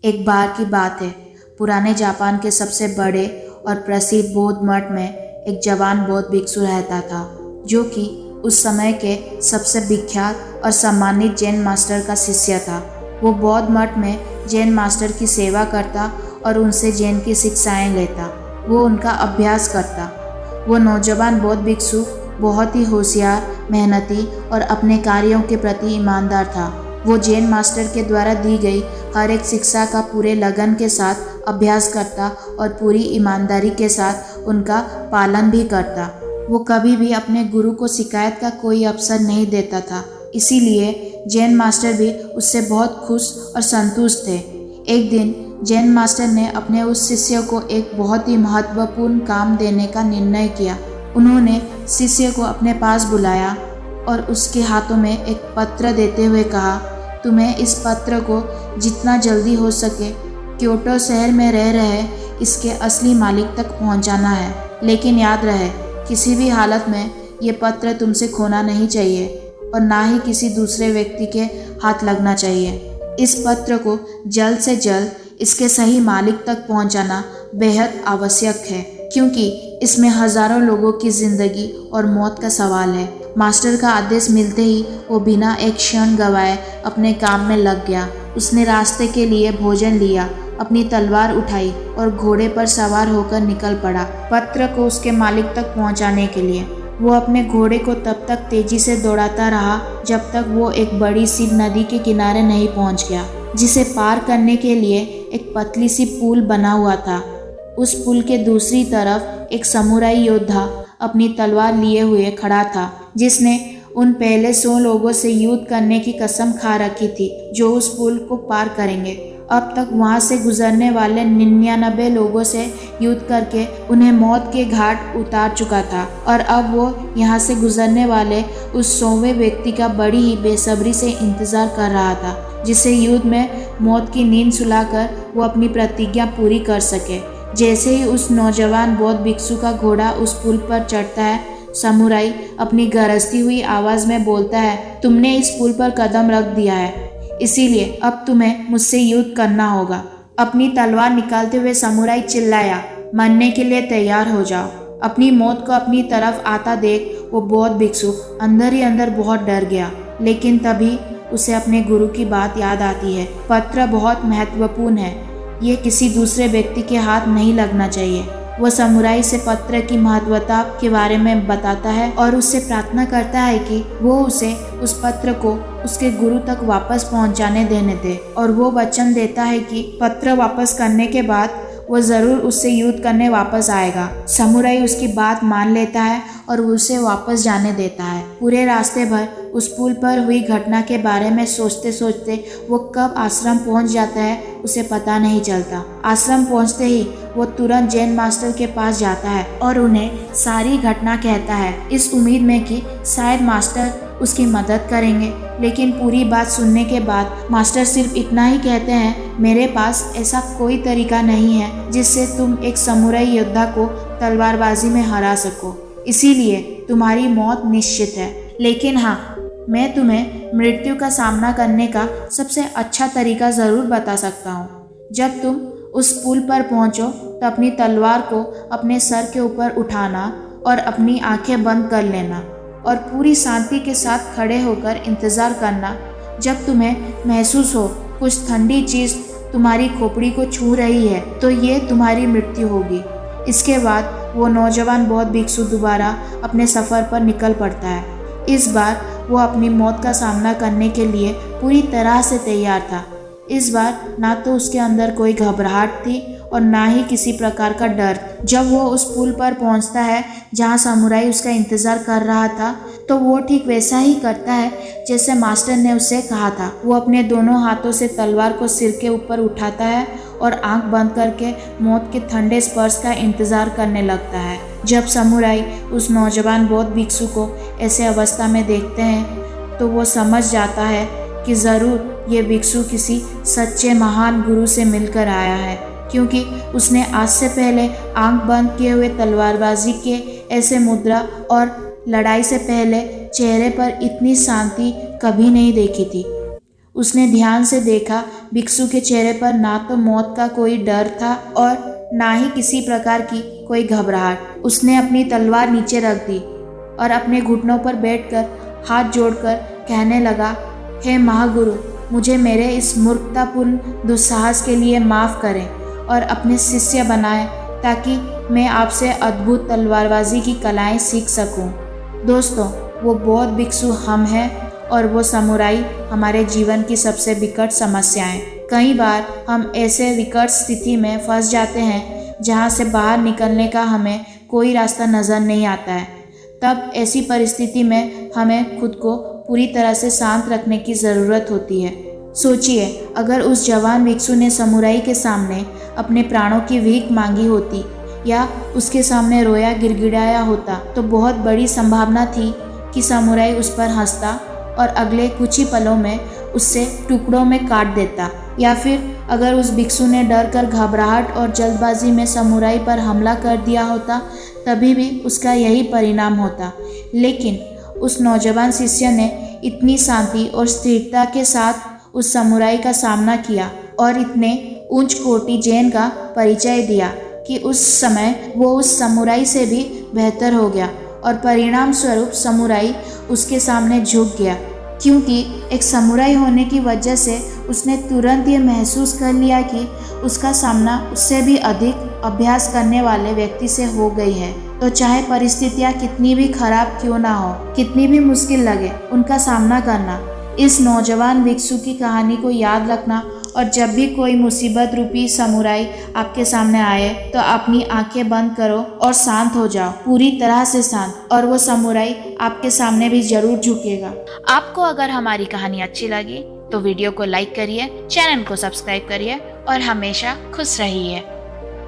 एक बार की बात है। पुराने जापान के सबसे बड़े और प्रसिद्ध बौद्ध मठ में एक जवान बौद्ध भिक्षु रहता था, जो कि उस समय के सबसे विख्यात और सम्मानित जैन मास्टर का शिष्य था। वो बौद्ध मठ में जैन मास्टर की सेवा करता और उनसे जैन की शिक्षाएं लेता। वो उनका अभ्यास करता। वो नौजवान बौद्ध भिक्षु बहुत ही होशियार, मेहनती और अपने कार्यों के प्रति ईमानदार था। वो जैन मास्टर के द्वारा दी गई हर एक शिक्षा का पूरे लगन के साथ अभ्यास करता और पूरी ईमानदारी के साथ उनका पालन भी करता। वो कभी भी अपने गुरु को शिकायत का कोई अवसर नहीं देता था, इसीलिए जैन मास्टर भी उससे बहुत खुश और संतुष्ट थे। एक दिन जैन मास्टर ने अपने उस शिष्य को एक बहुत ही महत्वपूर्ण काम देने का निर्णय किया। उन्होंने शिष्य को अपने पास बुलाया और उसके हाथों में एक पत्र देते हुए कहा, तुम्हें इस पत्र को जितना जल्दी हो सके क्योटो शहर में रह रहे इसके असली मालिक तक पहुंचाना है। लेकिन याद रहे, किसी भी हालत में ये पत्र तुमसे खोना नहीं चाहिए और ना ही किसी दूसरे व्यक्ति के हाथ लगना चाहिए। इस पत्र को जल्द से जल्द इसके सही मालिक तक पहुंचाना बेहद आवश्यक है, क्योंकि इसमें हजारों लोगों की जिंदगी और मौत का सवाल है। मास्टर का आदेश मिलते ही वो बिना एक क्षण गवाए अपने काम में लग गया। उसने रास्ते के लिए भोजन लिया, अपनी तलवार उठाई और घोड़े पर सवार होकर निकल पड़ा पत्र को उसके मालिक तक पहुंचाने के लिए। वो अपने घोड़े को तब तक तेजी से दौड़ाता रहा जब तक वो एक बड़ी सी नदी के किनारे नहीं पहुंच गया, जिसे पार करने के लिए एक पतली सी पुल बना हुआ था। उस पुल के दूसरी तरफ एक समुराई योद्धा अपनी तलवार लिए हुए खड़ा था, जिसने उन पहले 100 लोगों से युद्ध करने की कसम खा रखी थी जो उस पुल को पार करेंगे। अब तक वहां से गुजरने वाले 99 लोगों से युद्ध करके उन्हें मौत के घाट उतार चुका था और अब वो यहाँ से गुजरने वाले उस 100वें व्यक्ति का बड़ी ही बेसब्री से इंतजार कर रहा था, जिसे युद्ध में मौत की नींद सुलाकर वो अपनी प्रतिज्ञा पूरी कर सके। जैसे ही उस नौजवान बौद्ध भिक्षु का घोड़ा उस पुल पर चढ़ता है, समुराई अपनी गरजती हुई आवाज में बोलता है, तुमने इस पुल पर कदम रख दिया है, इसीलिए अब तुम्हें मुझसे युद्ध करना होगा। अपनी तलवार निकालते हुए समुराई चिल्लाया, मरने के लिए तैयार हो जाओ। अपनी मौत को अपनी तरफ आता देख वो बौद्ध भिक्षु अंदर ही अंदर बहुत डर गया। लेकिन तभी उसे अपने गुरु की बात याद आती है। पत्र बहुत महत्वपूर्ण है, ये किसी दूसरे व्यक्ति के हाथ नहीं लगना चाहिए। वो समुराई से पत्र की महत्वता के बारे में बताता है और उससे प्रार्थना करता है कि वो उसे उस पत्र को उसके गुरु तक वापस पहुंचाने देने दे, और वो वचन देता है कि पत्र वापस करने के बाद वो ज़रूर उससे युद्ध करने वापस आएगा। समुराई उसकी बात मान लेता है और उसे वापस जाने देता है। पूरे रास्ते भर उस पुल पर हुई घटना के बारे में सोचते सोचते वो कब आश्रम पहुंच जाता है उसे पता नहीं चलता। आश्रम पहुंचते ही वो तुरंत जैन मास्टर के पास जाता है और उन्हें सारी घटना कहता है, इस उम्मीद में कि शायद मास्टर उसकी मदद करेंगे। लेकिन पूरी बात सुनने के बाद मास्टर सिर्फ इतना ही कहते हैं, मेरे पास ऐसा कोई तरीका नहीं है जिससे तुम एक समुराई योद्धा को तलवारबाजी में हरा सको, इसीलिए तुम्हारी मौत निश्चित है। लेकिन हाँ, मैं तुम्हें मृत्यु का सामना करने का सबसे अच्छा तरीका ज़रूर बता सकता हूँ। जब तुम उस पुल पर पहुँचो तो अपनी तलवार को अपने सर के ऊपर उठाना और अपनी आंखें बंद कर लेना और पूरी शांति के साथ खड़े होकर इंतज़ार करना। जब तुम्हें महसूस हो कुछ ठंडी चीज़ तुम्हारी खोपड़ी को छू रही है तो ये तुम्हारी मृत्यु होगी। इसके बाद वो नौजवान बौद्ध भिक्षु दोबारा अपने सफ़र पर निकल पड़ता है। इस बार वो अपनी मौत का सामना करने के लिए पूरी तरह से तैयार था। इस बार ना तो उसके अंदर कोई घबराहट थी और ना ही किसी प्रकार का डर। जब वो उस पुल पर पहुंचता है जहां समुराई उसका इंतज़ार कर रहा था, तो वो ठीक वैसा ही करता है जैसे मास्टर ने उसे कहा था। वो अपने दोनों हाथों से तलवार को सिर के ऊपर उठाता है और आंख बंद करके मौत के ठंडे स्पर्श का इंतज़ार करने लगता है। जब समुराई उस नौजवान बौद्ध भिक्षु को ऐसे अवस्था में देखते हैं तो वो समझ जाता है कि ज़रूर ये भिक्षु किसी सच्चे महान गुरु से मिलकर आया है, क्योंकि उसने आज से पहले आंख बंद किए हुए तलवारबाजी के ऐसे मुद्रा और लड़ाई से पहले चेहरे पर इतनी शांति कभी नहीं देखी थी। उसने ध्यान से देखा भिक्षु के चेहरे पर ना तो मौत का कोई डर था और ना ही किसी प्रकार की कोई घबराहट। उसने अपनी तलवार नीचे रख दी और अपने घुटनों पर बैठकर हाथ जोड़कर कहने लगा, हे महागुरु, मुझे मेरे इस मूर्खतापूर्ण दुस्साहस के लिए माफ़ करें और अपने शिष्य बनाएं ताकि मैं आपसे अद्भुत तलवारबाजी की कलाएं सीख सकूं। दोस्तों, वो बौद्ध भिक्षु हम हैं और वो समुराई हमारे जीवन की सबसे विकट समस्याएं। कई बार हम ऐसे विकट स्थिति में फंस जाते हैं जहां से बाहर निकलने का हमें कोई रास्ता नज़र नहीं आता है। तब ऐसी परिस्थिति में हमें खुद को पूरी तरह से शांत रखने की ज़रूरत होती है। सोचिए, अगर उस जवान भिक्षु ने समुराई के सामने अपने प्राणों की भीख मांगी होती या उसके सामने रोया गिड़गिड़ाया होता तो बहुत बड़ी संभावना थी कि समुराई उस पर हंसता और अगले कुछ ही पलों में उससे टुकड़ों में काट देता। या फिर अगर उस भिक्षु ने डर कर घबराहट और जल्दबाजी में समुराई पर हमला कर दिया होता तभी भी उसका यही परिणाम होता। लेकिन उस नौजवान शिष्य ने इतनी शांति और स्थिरता के साथ उस समुराई का सामना किया और इतने उच्च कोटि जैन का परिचय दिया कि उस समय वो उस समुराई से भी बेहतर हो गया और परिणाम स्वरूप समुराई उसके सामने झुक गया, क्योंकि एक समुराई होने की वजह से उसने तुरंत ये महसूस कर लिया कि उसका सामना उससे भी अधिक अभ्यास करने वाले व्यक्ति से हो गई है। तो चाहे परिस्थितियाँ कितनी भी खराब क्यों ना हो, कितनी भी मुश्किल लगे, उनका सामना करना। इस नौजवान भिक्षु की कहानी को याद रखना और जब भी कोई मुसीबत रूपी समुराई आपके सामने आए तो अपनी आंखें बंद करो और शांत हो जाओ, पूरी तरह से शांत, और वो समुराई आपके सामने भी जरूर झुकेगा। आपको अगर हमारी कहानी अच्छी लगी तो वीडियो को लाइक करिए, चैनल को सब्सक्राइब करिए और हमेशा खुश रहिए।